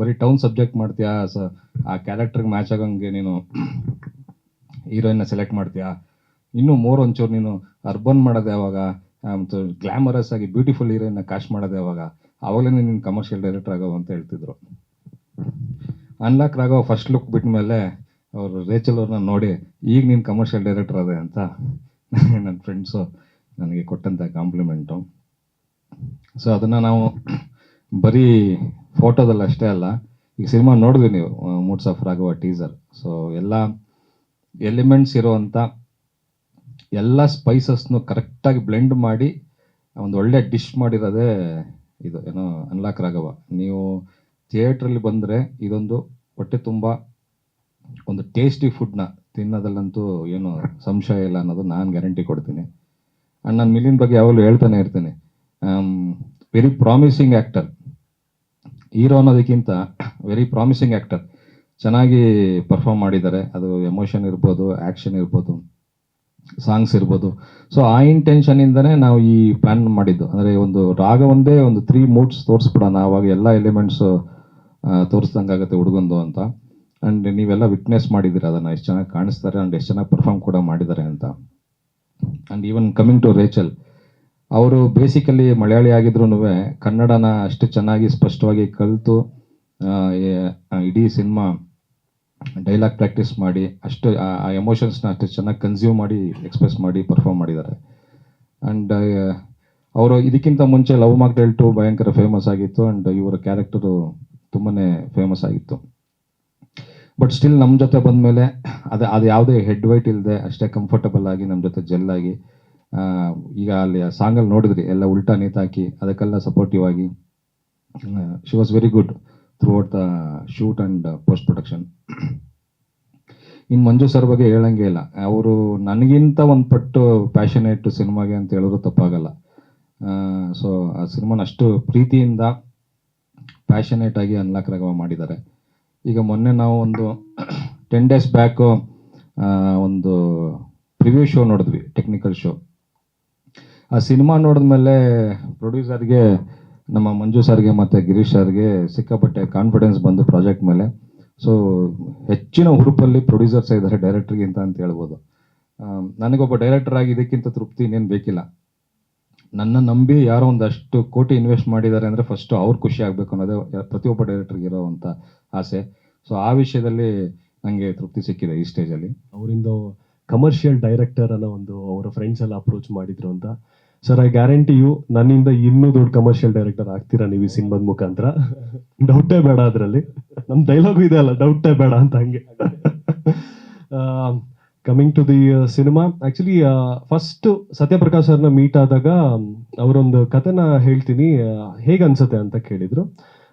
ಬರೀ town subject ಮಾಡ್ತೀಯಾ, ಆ ಕ್ಯಾರೆಕ್ಟರ್ಗೆ ಮ್ಯಾಚ್ ಆಗಂಗೆ ನೀನು ಹೀರೋಯಿನ್ನ ಸೆಲೆಕ್ಟ್ ಮಾಡ್ತೀಯಾ, ಇನ್ನೂ ಒಂಚೂರು ನೀನು ಅರ್ಬನ್ ಮಾಡೋದು ಯಾವಾಗ, ಮತ್ತು ಗ್ಲಾಮರಸ್ ಆಗಿ ಬ್ಯೂಟಿಫುಲ್ ಹೀರೋಯಿನ್ನ ಕಾಸ್ಟ್ ಮಾಡೋದು ಯಾವಾಗ, ಆವಾಗಲೇ ನೀನು ಕಮರ್ಷಿಯಲ್ ಡೈರೆಕ್ಟರ್ ಆಗೋದು ಅಂತ ಹೇಳ್ತಿದ್ರು. ಅನ್ಲಾಕ್ ರಾಘವ್ ಫಸ್ಟ್ ಲುಕ್ ಬಿಟ್ಟ ಮೇಲೆ ಅವರು ರೇಚಲ್ ಅವ್ರನ್ನ ನೋಡಿ ಈಗ ನೀನು ಕಮರ್ಷಿಯಲ್ ಡೈರೆಕ್ಟರ್ ಅದೇ ಅಂತ ನನ್ನ ಫ್ರೆಂಡ್ಸು ನನಗೆ ಕೊಟ್ಟಂಥ ಕಾಂಪ್ಲಿಮೆಂಟು. ಸೊ ಅದನ್ನು ನಾವು ಬರೀ ಫೋಟೋದಲ್ಲಿ ಅಷ್ಟೇ ಅಲ್ಲ, ಈಗ ಸಿನಿಮಾ ನೋಡಿದ್ವಿ ನೀವು, moods of Raghava teaser. So ಎಲ್ಲ ಎಲಿಮೆಂಟ್ಸ್ ಇರೋವಂಥ ಎಲ್ಲ ಸ್ಪೈಸಸ್ನು ಕರೆಕ್ಟಾಗಿ ಬ್ಲೆಂಡ್ ಮಾಡಿ ಒಂದು ಒಳ್ಳೆ ಡಿಶ್ ಮಾಡಿರೋದೇ ಇದು ಏನೋ ಅನ್ಲಾಕ್ ರಾಘವ. ನೀವು ಥಿಯೇಟ್ರಲ್ಲಿ ಬಂದರೆ ಇದೊಂದು ಹೊಟ್ಟೆ ತುಂಬ ಒಂದು ಟೇಸ್ಟಿ ಫುಡ್ನ ತಿನ್ನೋದಲ್ಲಂತೂ ಏನು ಸಂಶಯ ಇಲ್ಲ ಅನ್ನೋದು ನಾನು ಗ್ಯಾರಂಟಿ ಕೊಡ್ತೀನಿ. ಆ್ಯಂಡ್ ನಾನು ಮಿಲಿನ್ ಬಗ್ಗೆ ಯಾವಾಗಲೂ ಹೇಳ್ತಾನೆ ಇರ್ತೀನಿ, ವೆರಿ ಪ್ರಾಮಿಸಿಂಗ್ ಆ್ಯಕ್ಟರ್. ಹೀರೋ ಅನ್ನೋದಕ್ಕಿಂತ ವೆರಿ ಪ್ರಾಮಿಸಿಂಗ್ ಆ್ಯಕ್ಟರ್. ಚೆನ್ನಾಗಿ ಪರ್ಫಾರ್ಮ್ ಮಾಡಿದ್ದಾರೆ. ಅದು ಎಮೋಷನ್ ಇರ್ಬೋದು, ಆ್ಯಕ್ಷನ್ ಇರ್ಬೋದು, ಸಾಂಗ್ಸ್ ಇರ್ಬೋದು. ಸೊ ಆ ಇಂಟೆನ್ಷನಿಂದನೇ ನಾವು ಈ ಪ್ಲ್ಯಾನ್ ಮಾಡಿದ್ದು. ಅಂದರೆ ಒಂದು ರಾಗವಂದೇ ಒಂದು 3 ಮೂಡ್ಸ್ ತೋರಿಸ್ಬಿಡೋಣ, ಆವಾಗ ಎಲ್ಲ ಎಲಿಮೆಂಟ್ಸು ತೋರಿಸ್ದಂಗಾಗುತ್ತೆ ಹುಡುಗಂದು ಅಂತ. ಆ್ಯಂಡ್ ನೀವೆಲ್ಲ ವಿಟ್ನೆಸ್ ಮಾಡಿದ್ದೀರ ಅದನ್ನು, ಎಷ್ಟು ಚೆನ್ನಾಗಿ ಕಾಣಿಸ್ತಾರೆ ಆ್ಯಂಡ್ ಎಷ್ಟು ಚೆನ್ನಾಗಿ ಪರ್ಫಾರ್ಮ್ ಕೂಡ ಮಾಡಿದ್ದಾರೆ ಅಂತ. And even coming to Rachel, ಅವರು ಬೇಸಿಕಲಿ ಮಲಯಾಳಿ ಆಗಿದ್ರೂ ಕನ್ನಡನ ಅಷ್ಟು ಚೆನ್ನಾಗಿ ಸ್ಪಷ್ಟವಾಗಿ ಕಲಿತು ಇಡೀ ಸಿನಿಮಾ ಡೈಲಾಗ್ ಪ್ರಾಕ್ಟೀಸ್ ಮಾಡಿ ಅಷ್ಟು ಆ ಎಮೋಷನ್ಸ್ನ ಅಷ್ಟು ಚೆನ್ನಾಗಿ ಕನ್ಸ್ಯೂಮ್ ಮಾಡಿ ಎಕ್ಸ್ಪ್ರೆಸ್ ಮಾಡಿ ಪರ್ಫಾರ್ಮ್ ಮಾಡಿದ್ದಾರೆ. ಆ್ಯಂಡ್ ಅವರು ಇದಕ್ಕಿಂತ ಮುಂಚೆ ಲವ್ ಮಾಕ್ಟೇಲ್ 2 ಭಯಂಕರ ಫೇಮಸ್ ಆಗಿತ್ತು. ಆ್ಯಂಡ್ ಇವರ ಕ್ಯಾರೆಕ್ಟರು ತುಂಬಾ ಫೇಮಸ್ ಆಗಿತ್ತು. ಬಟ್ ಸ್ಟಿಲ್ ನಮ್ಮ ಜೊತೆ ಬಂದಮೇಲೆ ಅದು ಯಾವುದೇ ಹೆಡ್ ವೈಟ್ ಇಲ್ಲದೆ ಅಷ್ಟೇ ಕಂಫರ್ಟಬಲ್ ಆಗಿ ನಮ್ಮ ಜೊತೆ ಜೆಲ್ ಆಗಿ, ಈಗ ಅಲ್ಲಿ ಸಾಂಗಲ್ಲಿ ನೋಡಿದ್ರಿ ಎಲ್ಲ ಉಲ್ಟಾ ನೇತಾಕಿ ಅದಕ್ಕೆಲ್ಲ ಸಪೋರ್ಟಿವ್ ಆಗಿ she was very good through out the shoot and post production. ಇನ್ನು ಮಂಜು ಸರ್ ಬಗ್ಗೆ ಹೇಳಂಗೆ ಇಲ್ಲ, ಅವರು ನನಗಿಂತ ಒಂದು ಪಟ್ಟು ಪ್ಯಾಷನೇಟ್ ಸಿನಿಮಾಗೆ ಅಂತ ಹೇಳಿದ್ರು ತಪ್ಪಾಗಲ್ಲ. ಸೊ ಆ ಸಿನಿಮಾನ ಅಷ್ಟು ಪ್ರೀತಿಯಿಂದ ಪ್ಯಾಷನೇಟ್ ಆಗಿ ಅನ್ಲಾಕ್ ರಾಘವ ಮಾಡಿದ್ದಾರೆ. ಈಗ ಮೊನ್ನೆ ನಾವು ಒಂದು 10 days ಬ್ಯಾಕು ಒಂದು ಪ್ರಿವ್ಯೂ ಶೋ ನೋಡಿದ್ವಿ, ಟೆಕ್ನಿಕಲ್ ಶೋ. ಆ ಸಿನಿಮಾ ನೋಡಿದ್ಮೇಲೆ ಪ್ರೊಡ್ಯೂಸರ್ಗೆ, ನಮ್ಮ ಮಂಜು ಸರ್ಗೆ ಮತ್ತು ಗಿರೀಶ್ ಸರ್ಗೆ ಸಿಕ್ಕಾಪಟ್ಟೆ ಕಾನ್ಫಿಡೆನ್ಸ್ ಬಂದು ಪ್ರಾಜೆಕ್ಟ್ ಮೇಲೆ. ಸೊ ಹೆಚ್ಚಿನ ಹುರುಪಲ್ಲಿ ಪ್ರೊಡ್ಯೂಸರ್ಸ್ ಇದ್ದಾರೆ ಡೈರೆಕ್ಟ್ರಿಗಿಂತ ಅಂತ ಹೇಳ್ಬೋದು. ನನಗೊಬ್ಬ ಡೈರೆಕ್ಟರ್ ಆಗಿ ಇದಕ್ಕಿಂತ ತೃಪ್ತಿ ಇನ್ನೇನು ಬೇಕಿಲ್ಲ. ನನ್ನ ನಂಬಿ ಯಾರೋ ಒಂದಷ್ಟು ಕೋಟಿ ಇನ್ವೆಸ್ಟ್ ಮಾಡಿದ್ದಾರೆ ಅಂದರೆ ಫಸ್ಟು ಅವ್ರು ಖುಷಿ ಆಗಬೇಕು ಅನ್ನೋದೇ ಪ್ರತಿಯೊಬ್ಬ ಡೈರೆಕ್ಟರ್ಗೆ ಇರೋವಂಥ ಆಸೆ. ಸೊ ಆ ವಿಷಯದಲ್ಲಿ ನನಗೆ ತೃಪ್ತಿ ಸಿಕ್ಕಿದೆ ಈ ಸ್ಟೇಜಲ್ಲಿ. ಅವರಿಂದ ಕಮರ್ಷಿಯಲ್ ಡೈರೆಕ್ಟರ್ ಅನ್ನೋ ಒಂದು ಅವರ ಫ್ರೆಂಡ್ಸ್ ಎಲ್ಲ ಅಪ್ರೋಚ್ ಮಾಡಿದ್ರು ಅಂತ. ಸರ್, ಐ ಗ್ಯಾರಂಟಿ ಯು ನನ್ನಿಂದ ಇನ್ನೂ ದೊಡ್ಡ ಕಮರ್ಷಿಯಲ್ ಡೈರೆಕ್ಟರ್ ಆಗ್ತೀರಾ ನೀವು ಈ ಸಿನಿಮಾದ ಮುಖಾಂತರ. ಡೌಟೇ ಬೇಡ, ಅದರಲ್ಲಿ ನಮ್ಮ ಡೈಲಾಗು ಇದೆ ಅಲ್ಲ, ಡೌಟೇ ಬೇಡ ಅಂತ. ಹಂಗೆ coming to the cinema, actually first Satyaprakash ಸರ್ನ ಮೀಟ್ ಆದಾಗ ಅವರೊಂದು ಕಥೆನ ಹೇಳ್ತೀನಿ, ಹೇಗೆ ಅನ್ಸುತ್ತೆ ಅಂತ ಕೇಳಿದರು.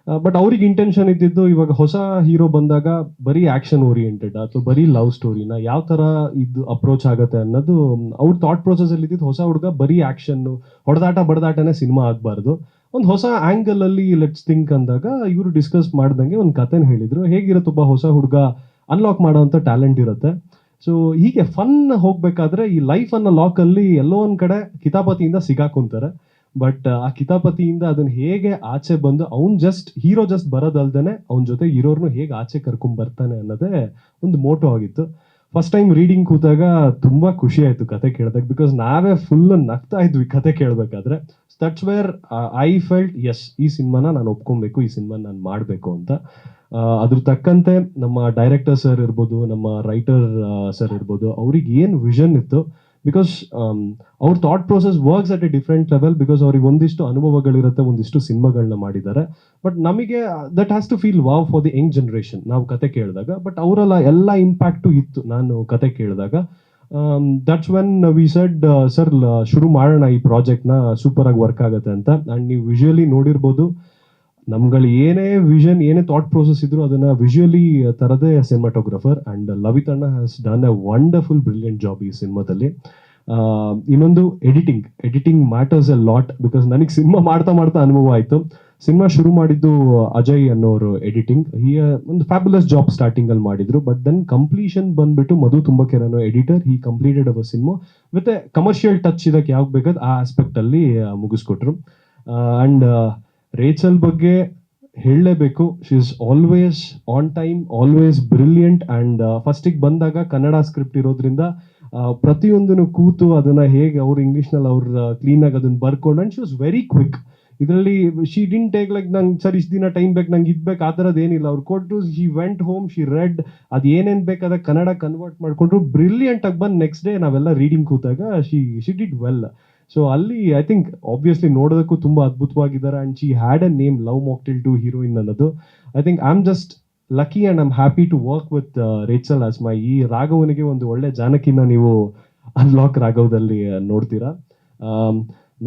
ಬಟ್ ಅವ್ರಿಗೆ ಇಂಟೆನ್ಷನ್ ಇದ್ದಿದ್ದು, ಇವಾಗ ಹೊಸ ಹೀರೋ ಬಂದಾಗ ಬರೀ ಆ್ಯಕ್ಷನ್ ಓರಿಯೆಂಟೆಡ್ ಅಥವಾ ಬರೀ ಲವ್ ಸ್ಟೋರಿನ ಯಾವ ಥರ ಇದು ಅಪ್ರೋಚ್ ಆಗುತ್ತೆ ಅನ್ನೋದು ಅವ್ರ ಥಾಟ್ ಪ್ರೊಸೆಸಲ್ಲಿ ಇದ್ದಿದ್ದು. ಹೊಸ ಹುಡುಗ ಬರೀ ಆ್ಯಕ್ಷನ್ನು ಹೊಡೆದಾಟ ಬಡದಾಟನೇ ಸಿನಿಮಾ ಆಗಬಾರ್ದು, ಒಂದು ಹೊಸ ಆ್ಯಂಗಲಲ್ಲಿ ಲೆಟ್ಸ್ ಥಿಂಕ್ ಅಂದಾಗ ಇವರು ಡಿಸ್ಕಸ್ ಮಾಡ್ದಂಗೆ ಒಂದು ಕಥೆನ ಹೇಳಿದರು. ಹೇಗಿರುತ್ತೆ, ಒಬ್ಬ ಹೊಸ ಹುಡುಗ ಅನ್ಲಾಕ್ ಮಾಡೋವಂಥ ಟ್ಯಾಲೆಂಟ್ ಇರುತ್ತೆ. ಸೊ ಹೀಗೆ ಫನ್ ಹೋಗಬೇಕಾದ್ರೆ ಈ ಲೈಫ್ ಅನ್ನೋ ಲಾಕಲ್ಲಿ ಎಲ್ಲೋ ಒಂದು ಕಡೆ ಕಿತಾಪತಿಯಿಂದ ಸಿಗಾಕೊಂತಾರೆ. ಬಟ್ ಆ ಕಿತಾಪತಿಯಿಂದ ಅದನ್ನ ಹೇಗೆ ಆಚೆ ಬಂದು ಹೀರೋ ಜಸ್ಟ್ ಬರೋದಲ್ದೇನೆ ಅವನ ಜೊತೆ ಇರೋರ್ನು ಹೇಗೆ ಆಚೆ ಕರ್ಕೊಂಡ್ಬರ್ತಾನೆ ಅನ್ನೋದೇ ಒಂದು ಮೋಟೋ ಆಗಿತ್ತು. ಫಸ್ಟ್ ಟೈಮ್ ರೀಡಿಂಗ್ ಕೂತಾಗ ತುಂಬ ಖುಷಿ ಆಯಿತು ಕತೆ ಕೇಳಿದಾಗ, ಬಿಕಾಸ್ ನಾವೇ ಫುಲ್ ನಗ್ತಾ ಇದ್ವಿ ಕತೆ ಕೇಳಬೇಕಾದ್ರೆ. That's where I felt yes, ಈ ಸಿನಿಮಾನ ನಾನು ಒಪ್ಕೊಬೇಕು, ಈ ಸಿನಿಮಾ ನಾನು ಮಾಡಬೇಕು ಅಂತ. ಅದ್ರ ತಕ್ಕಂತೆ ನಮ್ಮ ಡೈರೆಕ್ಟರ್ ಸರ್ ಇರ್ಬೋದು, ನಮ್ಮ ರೈಟರ್ ಸರ್ ಇರ್ಬೋದು, ಅವ್ರಿಗೆ ಏನು ವಿಷನ್ ಇತ್ತು, ಬಿಕಾಸ್ ಅವ್ರ thought process works at a different level. Because ಅವ್ರಿಗೆ ಒಂದಿಷ್ಟು ಅನುಭವಗಳಿರುತ್ತೆ, ಒಂದಿಷ್ಟು ಸಿನಿಮಾಗಳನ್ನ ಮಾಡಿದ್ದಾರೆ. ಬಟ್ ನಮಗೆ that has to feel wow for the young generation ನಾವು ಕತೆ ಕೇಳಿದಾಗ. ಬಟ್ ಅವರೆಲ್ಲ ಎಲ್ಲ ಇಂಪ್ಯಾಕ್ಟು ಇತ್ತು ನಾನು ಕತೆ ಕೇಳಿದಾಗ. That's when we said, sir ಶುರು ಮಾಡೋಣ ಈ ಪ್ರಾಜೆಕ್ಟ್ನ, ಸೂಪರ್ ಆಗಿ ವರ್ಕ್ ಆಗುತ್ತೆ ಅಂತ. ಆ್ಯಂಡ್ ನೀವು ವಿಜುವಲಿ ನೋಡಿರ್ಬೋದು, ನಮ್ಗಳು ಏನೇ ವಿಷನ್, ಏನೇ ಥಾಟ್ ಪ್ರೊಸೆಸ್ ಇದ್ರು ಅದನ್ನ ವಿಜುವಲಿ ತರದೇ ಸಿನಿಮಾಟೋಗ್ರಫರ್. ಆ್ಯಂಡ್ ಲವಿತಣ್ಣ has done a wonderful brilliant job ಈ ಸಿನಿಮಾದಲ್ಲಿ. ಇನ್ನೊಂದು editing matters a lot, because ನನಗೆ ಸಿನಿಮಾ ಮಾಡ್ತಾ ಅನುಭವ ಆಯಿತು. ಸಿನಿಮಾ ಶುರು ಮಾಡಿದ್ದು ಅಜಯ್ ಅನ್ನೋರು ಎಡಿಟಿಂಗ್, ಒಂದು ಫ್ಯಾಬುಲಸ್ ಜಾಬ್ ಸ್ಟಾರ್ಟಿಂಗ್ ಅಲ್ಲಿ ಮಾಡಿದ್ರು. ಬಟ್ ದೆನ್ ಕಂಪ್ಲೀಷನ್ ಬಂದ್ಬಿಟ್ಟು ಮಧು ತುಂಬಕೆರೆ ಅನ್ನೋ editor, he completed our cinema with a commercial touch ಇದಕ್ಕೆ ಯಾವಾಗ ಬೇಕಾದ ಆ ಆಸ್ಪೆಕ್ಟ್ ಅಲ್ಲಿ ಮುಗಿಸ್ಕೊಟ್ರು. ಆ್ಯಂಡ್ ರೇಚಲ್ ಬಗ್ಗೆ ಹೇಳಲೇಬೇಕು, she is always on time, always brilliant. And ಫಸ್ಟಿಗೆ ಬಂದಾಗ ಕನ್ನಡ ಸ್ಕ್ರಿಪ್ಟ್ ಇರೋದ್ರಿಂದ ಪ್ರತಿಯೊಂದನ್ನು ಕೂತು ಅದನ್ನು ಹೇಗೆ ಅವ್ರು ಇಂಗ್ಲೀಷ್ನಲ್ಲಿ ಅವ್ರು ಕ್ಲೀನಾಗಿ ಅದನ್ನು ಬರ್ಕೊಂಡು, and she was very quick. ಇದರಲ್ಲಿ ಶಿ ಡಿಂಟ್ ಟೇಕ್ ಲೈಕ್ ನಂಗೆ ಸರ್ ಇಷ್ಟು ದಿನ ಟೈಮ್ ಬೇಕು, ನಂಗೆ ಇದ್ಬೇಕು, ಆ ಥರದ್ದು ಏನಿಲ್ಲ. ಅವ್ರು ಕೊಟ್ಟು she went home, she read, ಅದು ಏನೇನು ಬೇಕಾದ ಕನ್ನಡ ಕನ್ವರ್ಟ್ ಮಾಡಿಕೊಂಡ್ರು ಬ್ರಿಲಿಯಂಟಾಗಿ ಬಂದು ನೆಕ್ಸ್ಟ್ ಡೇ ನಾವೆಲ್ಲ ರೀಡಿಂಗ್ ಕೂತಾಗ ಶಿ ಡಿಡ್ ವೆಲ್. ಸೊ ಅಲ್ಲಿ ಐ ಥಿಂಕ್ ಆಬ್ವಿಯಸ್ಲಿ ನೋಡೋದಕ್ಕೂ ತುಂಬ ಅದ್ಭುತವಾಗಿದ್ದಾರೆ. And she had a name, love mocktail 2 heroine ಅನ್ನೋದು. I think I am just lucky and I'm happy to work with Rachel as my. ಈ ರಾಘವನಿಗೆ ಒಂದು ಒಳ್ಳೆ ಜಾನಕಿನ ನೀವು ಅನ್ಲಾಕ್ ರಾಘವದಲ್ಲಿ ನೋಡ್ತೀರಾ.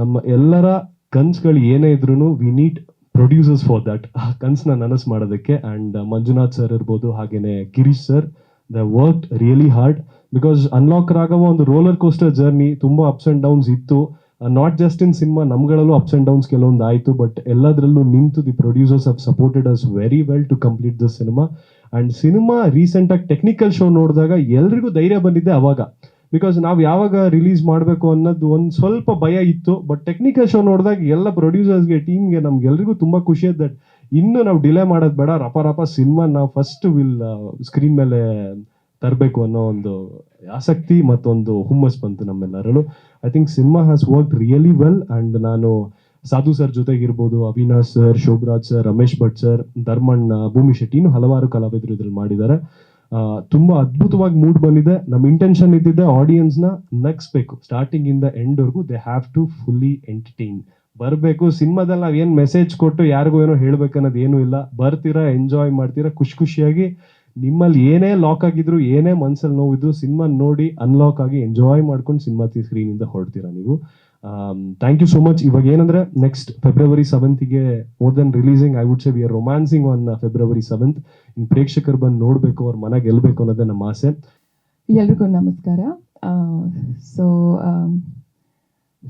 ನಮ್ಮ ಎಲ್ಲರ ಕನ್ಸುಗಳು ಏನೇ ಇದ್ರೂ we need producers for that, ಆ ಕನ್ಸನ್ನ ನನಸು ಮಾಡೋದಕ್ಕೆ. ಆ್ಯಂಡ್ ಮಂಜುನಾಥ್ ಸರ್ ಇರ್ಬೋದು, ಹಾಗೇನೆ Girish sir, they worked really hard. Because unlock Raghava ಒಂದು ರೋಲರ್ ಕೋಸ್ಟರ್ ಜರ್ನಿ, ತುಂಬ ಅಪ್ಸ್ ಆ್ಯಂಡ್ ಡೌನ್ಸ್ ಇತ್ತು. ನಾಟ್ ಜಸ್ಟ್ ಇನ್ ಸಿನಿಮಾ, ನಮ್ಗಳಲ್ಲೂ ಅಪ್ಸ್ ಆ್ಯಂಡ್ ಡೌನ್ಸ್ ಕೆಲವೊಂದು ಆಯಿತು. ಬಟ್ ಎಲ್ಲದರಲ್ಲೂ ನಿಂತು the producers have supported us very well to complete the cinema. And cinema ರೀಸೆಂಟಾಗಿ technical show ನೋಡಿದಾಗ ಎಲ್ರಿಗೂ ಧೈರ್ಯ ಬಂದಿದ್ದೆ ಅವಾಗ. ಬಿಕಾಸ್ ನಾವು ಯಾವಾಗ ರಿಲೀಸ್ ಮಾಡಬೇಕು ಅನ್ನೋದು ಒಂದು ಸ್ವಲ್ಪ ಭಯ ಇತ್ತು. ಬಟ್ ಟೆಕ್ನಿಕಲ್ ಶೋ ನೋಡಿದಾಗ ಎಲ್ಲ ಪ್ರೊಡ್ಯೂಸರ್ಸ್ಗೆ, ಟೀಮ್ಗೆ, ನಮ್ಗೆಲ್ರಿಗೂ ತುಂಬ ಖುಷಿ ಆಯ್ತು ದಟ್ ಇನ್ನೂ ನಾವು ಡಿಲೇ ಮಾಡೋದು ಬೇಡ, ರಪ ಸಿನಿಮಾ ನಾವು ಫಸ್ಟ್ ಸ್ಕ್ರೀನ್ ಮೇಲೆ ತರಬೇಕು ಅನ್ನೋ ಒಂದು ಆಸಕ್ತಿ ಮತ್ತೊಂದು ಹುಮ್ಮಸ್ ಬಂತು ನಮ್ಮೆಲ್ಲರಲ್ಲೂ. I think cinema has work really well. And ನಾನು ಸಾಧು ಸರ್ ಜೊತೆಗಿರ್ಬೋದು, Avinash sir, Shobharaj sir, Ramesh Bhat sir, Dharmanna, Bhoomi Shetty, ಇನ್ನೂ ಹಲವಾರು ಕಲಾವಿದರು ಇದ್ರಲ್ಲಿ ಮಾಡಿದ್ದಾರೆ. ತುಂಬ ಅದ್ಭುತವಾಗಿ ಮೂಡ್ ಬಂದಿದೆ. ನಮ್ಮ ಇಂಟೆನ್ಷನ್ ಇದ್ದಿದ್ದೆ ಆಡಿಯನ್ಸ್ನ ನಗಿಸ್ಬೇಕು, ಸ್ಟಾರ್ಟಿಂಗ್ ಇಂದ ಎಂಡ್ವರೆಗೂ. They have to fully entertain. ಬರಬೇಕು ಸಿನಿಮಾದಲ್ಲಿ ನಾವು ಏನು ಮೆಸೇಜ್ ಕೊಟ್ಟು ಯಾರಿಗೂ ಏನೋ ಹೇಳ್ಬೇಕನ್ನೋದು ಏನೂ ಇಲ್ಲ. ಬರ್ತೀರಾ, ಎಂಜಾಯ್ ಮಾಡ್ತೀರಾ, ಖುಷಿಯಾಗಿ. ನಿಮ್ಮಲ್ಲಿ ಏನೇ ಲಾಕ್ ಆಗಿದ್ರು, ಏನೇ ಮನ್ಸಲ್ಲಿ ನೋವಿದ್ರು, ಸಿನಿಮಾ ನೋಡಿ ಅನ್ಲಾಕ್ ಆಗಿ ಎಂಜಾಯ್ ಮಾಡ್ಕೊಂಡು ಸಿನಿಮಾ ಸ್ಕ್ರೀನಿಂದ ಹೊರಡ್ತೀರಾ ನೀವು. Thank you so much. ಇವಾಗ ಏನಂದ್ರೆ next February 7th more then releasing, I would say we are romancing on February 7th. ಇನ್ನು ಪ್ರೇಕ್ಷಕರು ಬಂದು ನೋಡಬೇಕು, ಅವ್ರ ಮನೆ ಗೆಲ್ಲಬೇಕು ಅನ್ನೋದೇ ನಮ್ಮ ಆಸೆ. ಎಲ್ರಿಗೂ ನಮಸ್ಕಾರ.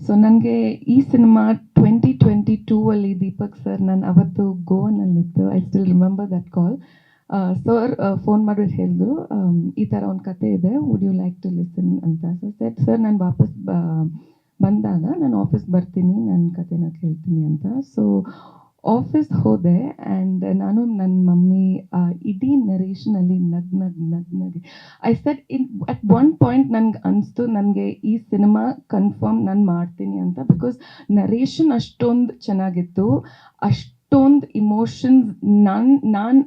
ಸೊ ನನಗೆ ಈ ಸಿನಿಮಾ 2022 ದೀಪಕ್ ಸರ್, ನಾನು ಅವತ್ತು ಗೋವಾನಲ್ಲಿತ್ತು. I still remember that call. Sir phone ಮಾಡಿಬಿಟ್ಟು ಹೇಳಿದ್ರು, ಈ ಥರ ಒಂದು ಕತೆ ಇದೆ, would you like to listen ಅಂತ. ಸೊ ಸರ್ ನಾನು ವಾಪಸ್ ಬಂದಾಗ ನಾನು ಆಫೀಸ್ ಬರ್ತೀನಿ, ನನ್ನ ಕತೆನ ಕೇಳ್ತೀನಿ ಅಂತ. ಸೊ ಆಫೀಸ್ ಹೋದೆ. ಆ್ಯಂಡ್ ನಾನು ನನ್ನ ಮಮ್ಮಿ ಇಡೀ ನರೇಷನಲ್ಲಿ ನಗ್ I said at one point ನನಗೆ ಅನಿಸ್ತು, ನನಗೆ ಈ ಸಿನಿಮಾ ಕನ್ಫರ್ಮ್ ನಾನು ಮಾಡ್ತೀನಿ ಅಂತ. ಬಿಕಾಸ್ ನರೇಷನ್ ಅಷ್ಟೊಂದು ಚೆನ್ನಾಗಿತ್ತು, ಅಷ್ಟೊಂದು ಇಮೋಷನ್ಸ್ ನಾನು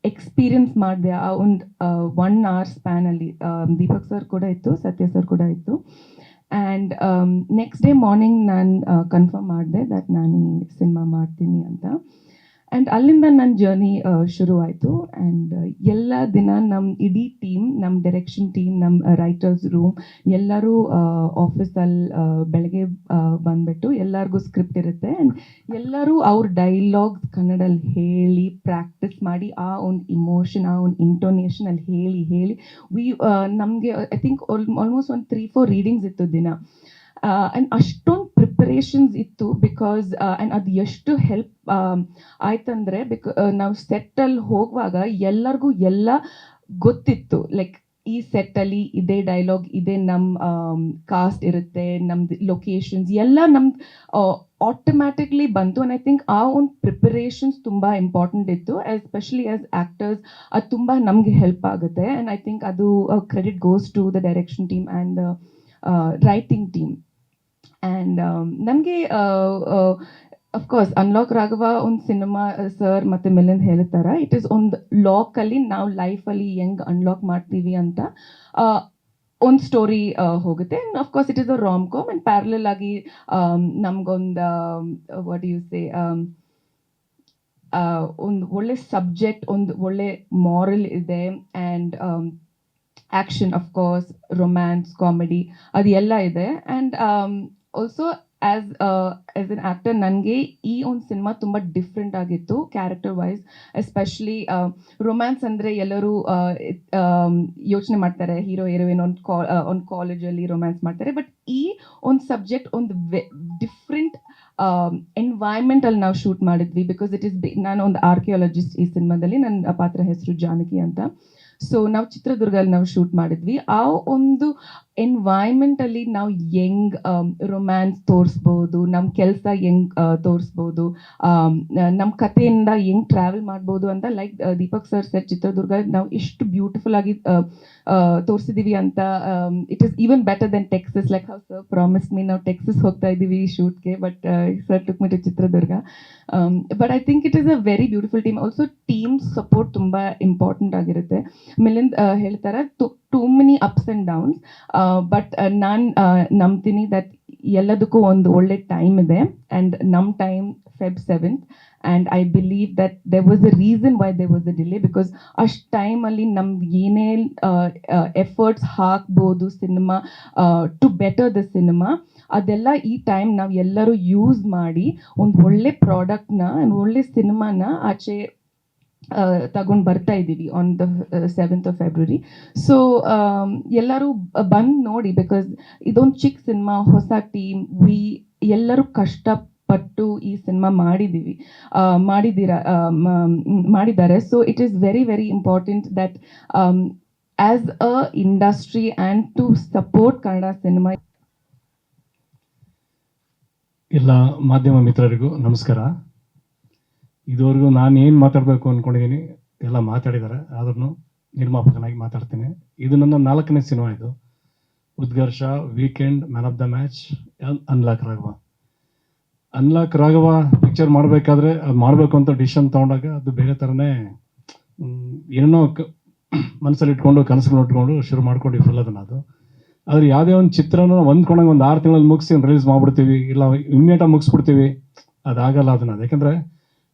ಎಕ್ಸ್ಪೀರಿಯನ್ಸ್ ಮಾಡಿದೆ ಆ ಒಂದು 1 hour ಸ್ಪ್ಯಾನಲ್ಲಿ. ದೀಪಕ್ ಸರ್ ಕೂಡ ಇತ್ತು, ಸತ್ಯ ಸರ್ ಕೂಡ ಇತ್ತು. ಆ್ಯಂಡ್ ನೆಕ್ಸ್ಟ್ ಡೇ ಮಾರ್ನಿಂಗ್ ನಾನು ಕನ್ಫರ್ಮ್ ಮಾಡಿದೆ ದಟ್ ನಾನು ಈ ಸಿನಿಮಾ ಮಾಡ್ತೀನಿ ಅಂತ. ಆ್ಯಂಡ್ ಅಲ್ಲಿಂದ ನನ್ನ ಜರ್ನಿ ಶುರುವಾಯಿತು. ಆ್ಯಂಡ್ ಎಲ್ಲ ದಿನ ನಮ್ಮ ಇಡೀ ಟೀಮ್, ನಮ್ಮ ಡೈರೆಕ್ಷನ್ ಟೀಮ್, ನಮ್ಮ ರೈಟರ್ಸ್ ರೂಮ್ ಎಲ್ಲರೂ ಆಫೀಸಲ್ಲಿ ಬೆಳಗ್ಗೆ ಬಂದುಬಿಟ್ಟು ಎಲ್ಲರಿಗೂ ಸ್ಕ್ರಿಪ್ಟ್ ಇರುತ್ತೆ. ಆ್ಯಂಡ್ ಎಲ್ಲರೂ ಅವ್ರ ಡೈಲಾಗ್ಸ್ ಕನ್ನಡಲ್ಲಿ ಹೇಳಿ ಪ್ರಾಕ್ಟೀಸ್ ಮಾಡಿ, ಆ ಒಂದು ಇಮೋಷನ್, ಆ ಒಂದು ಇಂಟೋನೇಷನಲ್ಲಿ ಹೇಳಿ ನಮಗೆ ಐ ಥಿಂಕ್ ಆಲ್ಮೋಸ್ಟ್ ಒಂದು 3-4 ರೀಡಿಂಗ್ಸ್ ಇತ್ತು ದಿನ. ಆ್ಯಂಡ್ ಅಷ್ಟೊಂದು ಪ್ರಿಪರೇಷನ್ಸ್ ಇತ್ತು. ಬಿಕಾಸ್ ಆ್ಯಂಡ್ ಅದು ಎಷ್ಟು ಹೆಲ್ಪ್ ಆಯ್ತಂದರೆ, ನಾವು ಸೆಟ್ಟಲ್ಲಿ ಹೋಗುವಾಗ ಎಲ್ಲರಿಗೂ ಎಲ್ಲ ಗೊತ್ತಿತ್ತು. ಲೈಕ್ ಈ ಸೆಟ್ಟಲ್ಲಿ ಇದೇ ಡೈಲಾಗ್, ಇದೇ ನಮ್ಮ ಕಾಸ್ಟ್ ಇರುತ್ತೆ, ನಮ್ದು ಲೊಕೇಶನ್ಸ್ ಎಲ್ಲ ನಮ್ದು ಆಟೋಮ್ಯಾಟಿಕ್ಲಿ ಬಂತು. ಆ್ಯಂಡ್ ಐ ಥಿಂಕ್ ಆ ಒಂದು ಪ್ರಿಪರೇಷನ್ಸ್ ತುಂಬ ಇಂಪಾರ್ಟೆಂಟ್ ಇತ್ತು, ಎಸ್ಪೆಷಲಿ ಆ್ಯಸ್ ಆ್ಯಕ್ಟರ್ಸ್. ಅದು ತುಂಬ ನಮಗೆ ಹೆಲ್ಪ್ ಆಗುತ್ತೆ. ಆ್ಯಂಡ್ ಐ ಥಿಂಕ್ ಅದು credit goes to the direction team and writing team. And ನನಗೆ ಅಫ್ಕೋರ್ಸ್ ಅನ್ಲಾಕ್ ರಾಘವ ಒಂದು ಸಿನಿಮಾ ಸರ್ ಮತ್ತು ಮಿಲಿಂದ್ ಹೇಳ್ತಾರ, ಇಟ್ ಈಸ್ ಒಂದು ಲಾಕಲ್ಲಿ ನಾವು ಲೈಫಲ್ಲಿ ಹೆಂಗೆ ಅನ್ಲಾಕ್ ಮಾಡ್ತೀವಿ ಅಂತ ಒಂದು ಸ್ಟೋರಿ ಹೋಗುತ್ತೆ. And of course it is a rom com. And parallel ಆಗಿ ನಮಗೊಂದು ವಾಟ್ ಯು ಸೇ ಒಂದು ಒಳ್ಳೆ ಸಬ್ಜೆಕ್ಟ್, ಒಂದು ಒಳ್ಳೆ ಮಾರಲ್ ಇದೆ. And action, of course romance, comedy ಅದು ಎಲ್ಲ ಇದೆ. And also as an actor ನನಗೆ ಈ ಒಂದು ಸಿನಿಮಾ ತುಂಬ ಡಿಫ್ರೆಂಟ್ ಆಗಿತ್ತು ಕ್ಯಾರೆಕ್ಟರ್ ವೈಸ್. ಎಸ್ಪೆಷಲಿ ರೊಮ್ಯಾನ್ಸ್ ಅಂದರೆ ಎಲ್ಲರೂ ಯೋಚನೆ ಮಾಡ್ತಾರೆ, ಹೀರೋ ಹೀರೋಯಿನ್ ಒಂದು ಕಾಲೇಜಲ್ಲಿ ರೊಮ್ಯಾನ್ಸ್ ಮಾಡ್ತಾರೆ. ಬಟ್ ಈ ಒಂದು ಸಬ್ಜೆಕ್ಟ್ ಒಂದು ಡಿಫ್ರೆಂಟ್ ಎನ್ವೈರ್ಮೆಂಟಲ್ಲಿ ನಾವು ಶೂಟ್ ಮಾಡಿದ್ವಿ. ಬಿಕಾಸ್ ಇಟ್ ಈಸ್ ನಾನು ಒಂದು ಆರ್ಕಿಯಾಲಜಿಸ್ಟ್ ಈ ಸಿನಿಮಾದಲ್ಲಿ. ನನ್ನ ಪಾತ್ರ ಹೆಸರು ಜಾನಕಿ ಅಂತ. ಸೊ ನಾವು ಚಿತ್ರದುರ್ಗಲ್ಲಿ ನಾವು ಶೂಟ್ ಮಾಡಿದ್ವಿ. ಆ ಒಂದು ಎನ್ವೈರ್ಮೆಂಟ್ ಅಲ್ಲಿ ನಾವು ಹೆಂಗ್ ರೊಮ್ಯಾನ್ಸ್ ತೋರಿಸ್ಬೋದು, ನಮ್ಮ ಕೆಲಸ ಹೆಂಗ್ ತೋರಿಸ್ಬೋದು, ನಮ್ಮ ಕಥೆಯಿಂದ ಹೆಂಗ್ ಟ್ರಾವೆಲ್ ಮಾಡ್ಬೋದು ಅಂತ like Deepak sir sir Chitradurga ನಾವು ಎಷ್ಟು ಬ್ಯೂಟಿಫುಲ್ ಆಗಿ ತೋರಿಸಿದೀವಿ ಅಂತ. It is even better then Texas, like how sir promise me. ನಾವು ಟೆಕ್ಸಸ್ ಹೋಗ್ತಾ ಇದ್ದೀವಿ ಶೂಟ್ಗೆ, but sir took me to Chitradurga. But I think it is a very beautiful team. Also team support ತುಂಬ ಇಂಪಾರ್ಟೆಂಟ್ ಆಗಿರುತ್ತೆ. ಮಿಲಿಂದ್ ಹೇಳ್ತಾರೆ too many ups and downs, but ನಾನು ನಂಬ್ತೀನಿ that ಎಲ್ಲದಕ್ಕೂ ಒಂದು ಒಳ್ಳೆ ಟೈಮ್ ಇದೆ. ಆ್ಯಂಡ್ ನಮ್ಮ time Feb 7th, and I believe that there was a reason why there was a delay, because ಅಷ್ಟು ಟೈಮಲ್ಲಿ ನಮ್ದು ಏನೇ ಎಫರ್ಟ್ಸ್ ಹಾಕ್ಬೋದು cinema to better the cinema, ಅದೆಲ್ಲ ಈ ಟೈಮ್ ನಾವು ಎಲ್ಲರೂ ಯೂಸ್ ಮಾಡಿ ಒಂದು ಒಳ್ಳೆ ಪ್ರಾಡಕ್ಟ್ನ, ಒಳ್ಳೆ ಸಿನಿಮಾನ ಆಚೆ ತಗೊಂಡು ಬರ್ತಾ ಇದ್ದೀವಿ on the 7th of February. So ಎಲ್ಲರೂ ಬಂದು ನೋಡಿ, ಬಿಕಾಸ್ ಇದೊಂದು ಚಿಕ್ಕ ಸಿನಿಮಾ, ಹೊಸ ಟೀಮ್, ಎಲ್ಲರೂ ಕಷ್ಟಪಟ್ಟು ಈ ಸಿನಿಮಾ ಮಾಡಿದ್ದಾರೆ. So it is very very important that as a industry and to support Kannada cinema. ಎಲ್ಲ ಮಾಧ್ಯಮ ಮಿತ್ರರಿಗೂ ನಮಸ್ಕಾರ. ಇದುವರೆಗೂ ನಾನು ಏನು ಮಾತಾಡಬೇಕು ಅಂದ್ಕೊಂಡಿದ್ದೀನಿ ಎಲ್ಲ ಮಾತಾಡಿದ್ದಾರೆ, ಆದ್ರೂ ನಿರ್ಮಾಪಕನಾಗಿ ಮಾತಾಡ್ತೀನಿ. ಇದು ನನ್ನ 4ನೇ ಸಿನಿಮಾ. ಇದು Utkarsha, weekend, man of the match, unlock Raghava. Unlock Raghava picture ಮಾಡಬೇಕಾದ್ರೆ ಅದು ಮಾಡಬೇಕು ಅಂತ ಡಿಸಿಷನ್ ತೊಗೊಂಡಾಗ ಅದು ಬೇರೆ ಥರನೇ ಏನೋ ಮನಸ್ಸಲ್ಲಿ ಇಟ್ಕೊಂಡು ಕನಸುಗಳು ಇಟ್ಕೊಂಡು ಶುರು ಮಾಡ್ಕೊಂಡು ಫುಲ್ ಅದನ್ನು. ಅದು ಆದರೆ ಯಾವುದೇ ಒಂದು ಚಿತ್ರನ ಹೊಂದ್ಕೊಂಡಾಗ ಒಂದು 6 ತಿಂಗಳಲ್ಲಿ ಮುಗಿಸಿ ರಿಲೀಸ್ ಮಾಡಿಬಿಡ್ತೀವಿ, ಇಲ್ಲ ಇಮ್ಮಿಡಿಯೇಟಾಗಿ ಮುಗಿಸ್ಬಿಡ್ತೀವಿ, ಅದಾಗಲ್ಲ ಅದನ್ನು. ಯಾಕೆಂದರೆ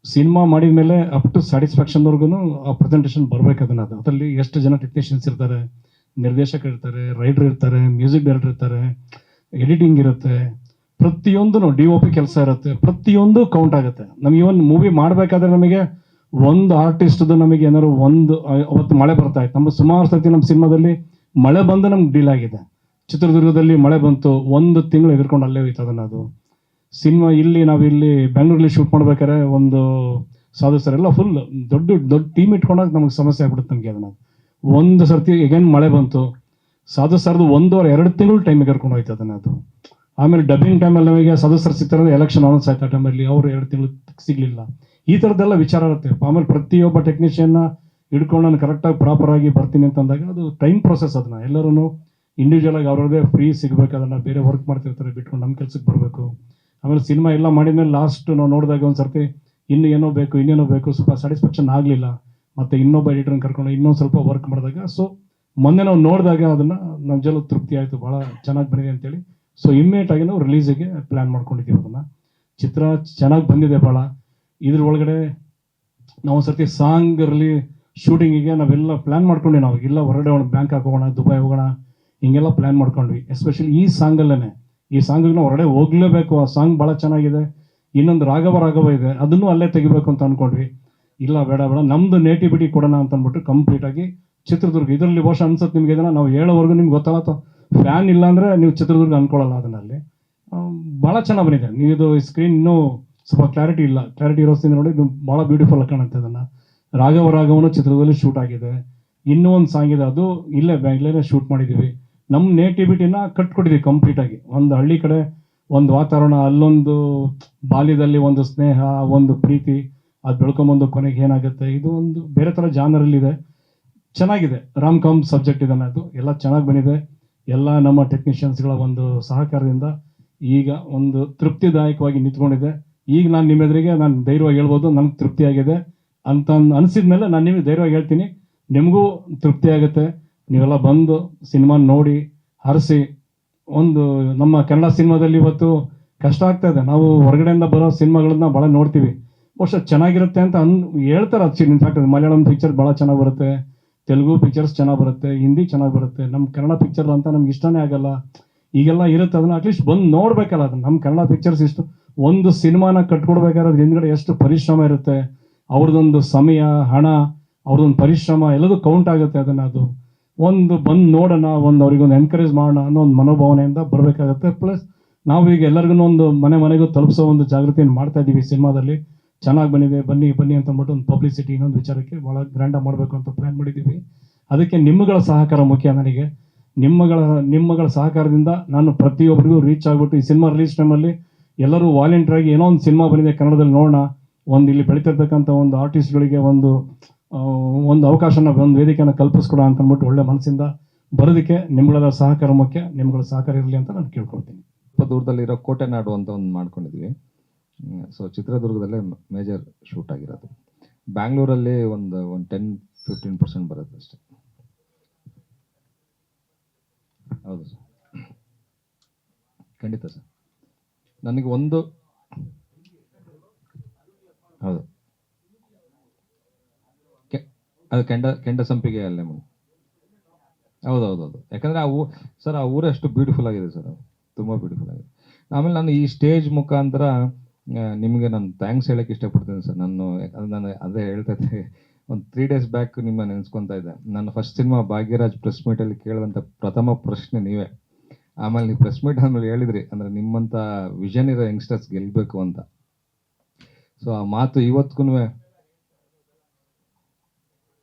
ಸಿನಿಮಾ ಮಾಡಿದ ಮೇಲೆ ಅಪ್ ಟು ಸ್ಯಾಟಿಸ್ಫ್ಯಾಕ್ಷನ್ವರೆಗೂ ಆ ಪ್ರೆಸೆಂಟೇಷನ್ ಬರಬೇಕು ಅದನ್ನು. ಅದರಲ್ಲಿ ಎಷ್ಟು ಜನ ಟೆಕ್ನಿಷಿಯನ್ಸ್ ಇರ್ತಾರೆ, ನಿರ್ದೇಶಕರು ಇರ್ತಾರೆ, ರೈಟರ್ ಇರ್ತಾರೆ, ಮ್ಯೂಸಿಕ್ ಡೈರೆಕ್ಟರ್ ಇರ್ತಾರೆ, ಎಡಿಟಿಂಗ್ ಇರುತ್ತೆ, ಪ್ರತಿಯೊಂದು DOP ಕೆಲಸ ಇರುತ್ತೆ, ಪ್ರತಿಯೊಂದು ಕೌಂಟ್ ಆಗುತ್ತೆ. ನಮಗೆ ಇವನ್ ಮೂವಿ ಮಾಡಬೇಕಾದ್ರೆ ನಮಗೆ ಒಂದು ಆರ್ಟಿಸ್ಟ್ದು ನಮಗೆ ಏನಾದ್ರು ಅವತ್ತು ಮಳೆ ಬರ್ತಾ ಇತ್ತು. ನಮ್ಮ ಸುಮಾರು ಸರ್ತಿ ನಮ್ಮ ಸಿನಿಮಾದಲ್ಲಿ ಮಳೆ ಬಂದು ನಮ್ಗೆ ಡೀಲ್ ಆಗಿದೆ. ಚಿತ್ರದುರ್ಗದಲ್ಲಿ ಮಳೆ ಬಂತು, 1 ತಿಂಗಳು ಎಗರ್ಕೊಂಡು ಅಲ್ಲೇ ಹೋಯ್ತು ಅದನ್ನು. ಅದು ಸಿನಿಮಾ ನಾವಿಲ್ಲಿ ಬೆಂಗಳೂರಲ್ಲಿ ಶೂಟ್ ಮಾಡ್ಬೇಕಾದ್ರೆ ಒಂದು ಸಾಧು ಸರ್ ಎಲ್ಲ ಫುಲ್ ದೊಡ್ಡ ಟೀಮ್ ಇಟ್ಕೊಂಡಾಗ ನಮಗೆ ಸಮಸ್ಯೆ ಆಗ್ಬಿಡುತ್ತೆ ನಮಗೆ. ಅದನ್ನು ಒಂದು ಸರ್ತಿ ಎಗೇನ್ ಮಳೆ ಬಂತು, ಸಾಧು ಸರ್ದು 1.5-2 ತಿಂಗಳು ಟೈಮ್ ಎಗರ್ಕೊಂಡು ಹೋಯ್ತು ಅದನ್ನು. ಅದು ಆಮೇಲೆ ಡಬ್ಬಿಂಗ್ ಟೈಮಲ್ಲಿ ನಮಗೆ ಸದಸ್ಯರು ಸಿಗ್ತಾರೆ, ಎಲೆಕ್ಷನ್ ಅನೌನ್ಸ್ ಆಯ್ತು ಆ ಟೈಮಲ್ಲಿ, ಅವರು 2 ತಿಂಗಳು ಸಿಗಲಿಲ್ಲ. ಈ ಥರದ್ದೆಲ್ಲ ವಿಚಾರ ಇರುತ್ತೆ. ಆಮೇಲೆ ಪ್ರತಿಯೊಬ್ಬ ಟೆಕ್ನಿಷಿಯನ್ನ ಹಿಡ್ಕೊಂಡು ನಾನು ಕರೆಕ್ಟಾಗಿ ಪ್ರಾಪರಾಗಿ ಬರ್ತೀನಿ ಅಂತಂದಾಗ ಅದು ಟೈಮ್ ಪ್ರೊಸೆಸ್. ಅದನ್ನು ಎಲ್ಲರೂ ಇಂಡಿವಿಜುವಲ್ ಆಗಿ ಅವ್ರದ್ದೇ ಫ್ರೀ ಸಿಗಬೇಕು, ಅದನ್ನು ಬೇರೆ ವರ್ಕ್ ಮಾಡ್ತಿರ್ತಾರೆ ಬಿಟ್ಕೊಂಡು ನಮ್ಮ ಕೆಲಸಕ್ಕೆ ಬರಬೇಕು. ಆಮೇಲೆ ಸಿನಿಮಾ ಎಲ್ಲ ಮಾಡಿದ್ಮೇಲೆ ಲಾಸ್ಟ್ ನಾವು ನೋಡಿದಾಗ ಒಂದು ಸರ್ತಿ ಇನ್ನೇನೋ ಬೇಕು ಸ್ವಲ್ಪ ಸ್ಯಾಟಿಸ್ಫ್ಯಾಕ್ಷನ್ ಆಗಲಿಲ್ಲ, ಮತ್ತು ಇನ್ನೊಬ್ಬ ಎಡಿಟರ್ನ ಕರ್ಕೊಂಡು ಇನ್ನೊಂದು ಸ್ವಲ್ಪ ವರ್ಕ್ ಮಾಡಿದಾಗ, ಸೊ ಮೊನ್ನೆ ನಾವು ನೋಡಿದಾಗ ಅದನ್ನು ನಮ್ಮ ಜಲ ತೃಪ್ತಿ ಆಯಿತು, ಭಾಳ ಚೆನ್ನಾಗಿ ಬಂದಿದೆ ಅಂತೇಳಿ. ಸೊ ಇಮ್ಮಿಡಿಯೇಟಾಗಿ ನಾವು ರಿಲೀಸಿಗೆ ಪ್ಲ್ಯಾನ್ ಮಾಡ್ಕೊಂಡಿದ್ದೀವಿ ಅದನ್ನು. ಚಿತ್ರ ಚೆನ್ನಾಗಿ ಬಂದಿದೆ ಭಾಳ. ಇದ್ರ ಒಳಗಡೆ ನಾವು ಒಂದು ಸರ್ತಿ ಸಾಂಗಲ್ಲಿ ಶೂಟಿಂಗಿಗೆ ನಾವೆಲ್ಲ ಪ್ಲ್ಯಾನ್ ಮಾಡ್ಕೊಂಡ್ವಿ. ನಾವು ಇಲ್ಲ ಹೊರಗಡೆ ಬ್ಯಾಂಕಾಕ್ ಹೋಗೋಣ, ದುಬೈ ಹೋಗೋಣ, ಹಿಂಗೆಲ್ಲ ಪ್ಲ್ಯಾನ್ ಮಾಡ್ಕೊಂಡ್ವಿ. ಎಸ್ಪೆಷಲಿ ಈ ಸಾಂಗಲ್ಲೇ, ಈ ಸಾಂಗಿಗೆ ನಾವು ಹೊರಗಡೆ ಹೋಗಲೇಬೇಕು, ಆ ಸಾಂಗ್ ಭಾಳ ಚೆನ್ನಾಗಿದೆ. ಇನ್ನೊಂದು ರಾಘವ ಇದೆ, ಅದನ್ನು ಅಲ್ಲೇ ತೆಗಿಬೇಕು ಅಂತ ಅಂದ್ಕೊಂಡ್ವಿ. ಇಲ್ಲ ಬೇಡ ನಮ್ಮದು ನೇಟಿವಿಟಿ ಕೊಡೋಣ ಅಂತ ಅಂದ್ಬಿಟ್ಟು ಕಂಪ್ಲೀಟಾಗಿ ಚಿತ್ರದುರ್ಗ. ಇದರಲ್ಲಿ ವರ್ಷ ಅನ್ಸುತ್ತೆ ನಿಮಗೆ, ಇದನ್ನು ನಾವು ಹೇಳೋವರೆಗೂ ನಿಮ್ಗೆ ಗೊತ್ತಾಗತ್ತೋ, ಫ್ಯಾನ್ ಇಲ್ಲ ಅಂದರೆ ನೀವು ಚಿತ್ರದುರ್ಗ ಅಂದ್ಕೊಳ್ಳಲ್ಲ. ಅದನ್ನಲ್ಲಿ ಭಾಳ ಚೆನ್ನಾಗಿ ಬಂದಿದೆ. ನೀವು ಇದು ಸ್ಕ್ರೀನ್ ಇನ್ನೂ ಸ್ವಲ್ಪ ಕ್ಲಾರಿಟಿ ಇರೋದ್ರಿಂದ ನೋಡಿ, ಇದು ಭಾಳ ಬ್ಯೂಟಿಫುಲ್ ಕಾಣುತ್ತೆ. ಅದನ್ನು ರಾಘವನು ಚಿತ್ರದಲ್ಲಿ ಶೂಟ್ ಆಗಿದೆ. ಇನ್ನೂ ಒಂದು ಸಾಂಗ್ ಇದೆ, ಅದು ಇಲ್ಲೇ ಶೂಟ್ ಮಾಡಿದ್ದೀವಿ. ನಮ್ಮ ನೇಟಿವಿಟಿನ ಕಟ್ಕೊಟ್ಟಿದ್ದೀವಿ ಕಂಪ್ಲೀಟಾಗಿ. ಒಂದು ಹಳ್ಳಿ ಕಡೆ ಒಂದು ವಾತಾವರಣ, ಅಲ್ಲೊಂದು ಬಾಲ್ಯದಲ್ಲಿ ಒಂದು ಸ್ನೇಹ, ಒಂದು ಪ್ರೀತಿ, ಅದು ಬೆಳ್ಕೊಂಬಂದು ಕೊನೆಗೆ ಏನಾಗುತ್ತೆ, ಇದು ಒಂದು ಬೇರೆ ಥರ ಜಾನರಲ್ಲಿದೆ. ಚೆನ್ನಾಗಿದೆ, ರಾಮ್ ಕಾಮ್ ಸಬ್ಜೆಕ್ಟ್ ಇದನ್ನು. ಅದು ಎಲ್ಲ ಚೆನ್ನಾಗಿ ಬಂದಿದೆ. ಎಲ್ಲ ನಮ್ಮ ಟೆಕ್ನಿಷಿಯನ್ಸ್ಗಳ ಒಂದು ಸಹಕಾರದಿಂದ ಈಗ ಒಂದು ತೃಪ್ತಿದಾಯಕವಾಗಿ ನಿಂತ್ಕೊಂಡಿದೆ. ಈಗ ನಾನು ನಿಮ್ಮ ಎದುರಿಗೆ ನಾನು ಧೈರ್ಯವಾಗಿ ಹೇಳ್ಬೋದು, ನನಗೆ ತೃಪ್ತಿಯಾಗಿದೆ ಅಂತ ಅನಿಸಿದ ಮೇಲೆ ನಾನು ನಿಮಗೆ ಧೈರ್ಯವಾಗಿ ಹೇಳ್ತೀನಿ, ನಿಮಗೂ ತೃಪ್ತಿ ಆಗುತ್ತೆ. ನೀವೆಲ್ಲ ಬಂದು ಸಿನಿಮಾ ನೋಡಿ ಹರಿಸಿ. ಒಂದು ನಮ್ಮ ಕನ್ನಡ ಸಿನಿಮಾದಲ್ಲಿ ಇವತ್ತು ಕಷ್ಟ ಆಗ್ತಾ ಇದೆ. ನಾವು ಹೊರಗಡೆಯಿಂದ ಬರೋ ಸಿನಿಮಾಗಳನ್ನ ಭಾಳ ನೋಡ್ತೀವಿ, ಬಹುಶಃ ಚೆನ್ನಾಗಿರುತ್ತೆ ಅಂತ ಹೇಳ್ತಾರೆ. ಇನ್ಫ್ಯಾಕ್ಟ್ ಮಲಯಾಳಂ ಪಿಕ್ಚರ್ ಭಾಳ ಚೆನ್ನಾಗಿ ಬರುತ್ತೆ, ತೆಲುಗು ಪಿಕ್ಚರ್ಸ್ ಚೆನ್ನಾಗಿ ಬರುತ್ತೆ, ಹಿಂದಿ ಚೆನ್ನಾಗಿ ಬರುತ್ತೆ. ನಮ್ಮ ಕನ್ನಡ ಪಿಕ್ಚರ್ ಅಂತ ನಮ್ಗೆ ಇಷ್ಟನೇ ಆಗಲ್ಲ. ಈಗೆಲ್ಲ ಇರುತ್ತೆ, ಅದನ್ನ ಅಟ್ಲೀಸ್ಟ್ ಬಂದು ನೋಡ್ಬೇಕಲ್ಲ. ಅದನ್ನ ನಮ್ಮ ಕನ್ನಡ ಪಿಕ್ಚರ್ಸ್ ಇಷ್ಟು ಒಂದು ಸಿನಿಮಾನ ಕಟ್ಕೊಡ್ಬೇಕಾದ್ರೆ ಹಿಂದ್ಗಡೆ ಎಷ್ಟು ಪರಿಶ್ರಮ ಇರುತ್ತೆ, ಅವ್ರದ್ದೊಂದು ಸಮಯ, ಹಣ, ಅವ್ರದ್ದೊಂದು ಪರಿಶ್ರಮ ಎಲ್ಲದೂ ಕೌಂಟ್ ಆಗುತ್ತೆ. ಅದನ್ನು ಅದು ಒಂದು ಬಂದು ನೋಡೋಣ, ಅವ್ರಿಗೊಂದು ಎನ್ಕರೇಜ್ ಮಾಡೋಣ ಅನ್ನೋ ಒಂದು ಮನೋಭಾವನೆಯಿಂದ ಬರಬೇಕಾಗತ್ತೆ. ಪ್ಲಸ್ ನಾವು ಈಗ ಎಲ್ಲರಿಗೂ ಒಂದು ಮನೆಗೂ ತಲುಪಿಸೋ ಒಂದು ಜಾಗೃತಿಯನ್ನು ಮಾಡ್ತಾ ಇದ್ದೀವಿ. ಸಿನಿಮಾದಲ್ಲಿ ಚೆನ್ನಾಗಿ ಬಂದಿದೆ, ಬನ್ನಿ ಅಂತ ಅಂದ್ಬಿಟ್ಟು ಒಂದು ಪಬ್ಲಿಸಿಟಿ, ಇನ್ನೊಂದು ವಿಚಾರಕ್ಕೆ ಭಾಳ ಗ್ರ್ಯಾಂಡಾಗಿ ಮಾಡಬೇಕು ಅಂತ ಪ್ಲ್ಯಾನ್ ಮಾಡಿದ್ದೀವಿ. ಅದಕ್ಕೆ ನಿಮ್ಮಗಳ ಸಹಕಾರ ಮುಖ್ಯ ನನಗೆ. ನಿಮ್ಮಗಳ ಸಹಕಾರದಿಂದ ನಾನು ಪ್ರತಿಯೊಬ್ಬರಿಗೂ ರೀಚ್ ಆಗ್ಬಿಟ್ಟು ಈ ಸಿನಿಮಾ ರಿಲೀಸ್ ಟೈಮಲ್ಲಿ ಎಲ್ಲರೂ ವಾಲಂಟಿಯರ್ ಆಗಿ ಏನೋ ಒಂದು ಸಿನಿಮಾ ಬಂದಿದೆ ಕನ್ನಡದಲ್ಲಿ ನೋಡೋಣ, ಒಂದು ಇಲ್ಲಿ ಬೆಳೀತಿರ್ತಕ್ಕಂಥ ಒಂದು ಆರ್ಟಿಸ್ಟ್ಗಳಿಗೆ ಒಂದು ಅವಕಾಶನ, ಒಂದು ವೇದಿಕೆಯನ್ನು ಕಲ್ಪಿಸ್ಕೊಡ ಅಂತ ಅಂದ್ಬಿಟ್ಟು ಒಳ್ಳೆ ಮನಸ್ಸಿಂದ ಬರೋದಕ್ಕೆ ನಿಮ್ಗಳ ಸಹಕಾರ ಮುಖ್ಯ. ನಿಮ್ಗಳ ಸಹಕಾರ ಇರಲಿ ಅಂತ ನಾನು ಕೇಳ್ಕೊಳ್ತೀನಿ. ಸ್ವಲ್ಪ ದೂರದಲ್ಲಿರೋ ಕೋಟೆನಾಡು ಅಂತ ಒಂದು ಮಾಡ್ಕೊಂಡಿದ್ವಿ. ಸೊ ಚಿತ್ರದುರ್ಗದಲ್ಲೇ ಮೇಜರ್ ಶೂಟ್ ಆಗಿರೋದು. ಬ್ಯಾಂಗ್ಳೂರಲ್ಲಿ ಒಂದು 10-15% ಬರುತ್ತೆ ಅಷ್ಟೇ. ಹೌದು ಸರ್, ಖಂಡಿತ ಸರ್. ನನಗೆ ಒಂದು ಹೌದು ಅದು ಕೆಂಡ ಸಂಪಿಗೆ ಅಲ್ಲೇ ಹೌದೌದೌದು. ಯಾಕಂದರೆ ಆ ಊರೇ ಅಷ್ಟು ಬ್ಯೂಟಿಫುಲ್ ಆಗಿದೆ ಸರ್, ಅದು ತುಂಬ ಬ್ಯೂಟಿಫುಲ್ ಆಗಿದೆ. ಆಮೇಲೆ ನಾನು ಈ ಸ್ಟೇಜ್ ಮುಖಾಂತರ ನಿಮಗೆ ನಾನು ಥ್ಯಾಂಕ್ಸ್ ಹೇಳೋಕ್ಕೆ ಇಷ್ಟಪಡ್ತೀನಿ ಸರ್. ನಾನು ಅದೇ ಹೇಳ್ತಾ ಇದ್ದೆ, ಒಂದು 3 days ಬ್ಯಾಕ್ ನಿಮ್ಮ ನೆನೆಸ್ಕೊತಾ ಇದ್ದೆ. ನನ್ನ ಫಸ್ಟ್ ಸಿನಿಮಾ ಭಾಗ್ಯರಾಜ್ ಪ್ರೆಸ್ ಮೀಟಲ್ಲಿ ಕೇಳಿದಂಥ ಪ್ರಥಮ ಪ್ರಶ್ನೆ ನೀವೇ. ಆಮೇಲೆ ನೀವು ಪ್ರೆಸ್ ಮೀಟ್ ಆದಮೇಲೆ ಹೇಳಿದ್ರಿ, ಅಂದರೆ ನಿಮ್ಮಂಥ ವಿಷನ್ ಇರೋ ಯಂಗ್ಸ್ಟರ್ಸ್ ಗೆಲ್ಲಬೇಕು ಅಂತ. ಸೊ ಆ ಮಾತು ಇವತ್ತಿಗೂ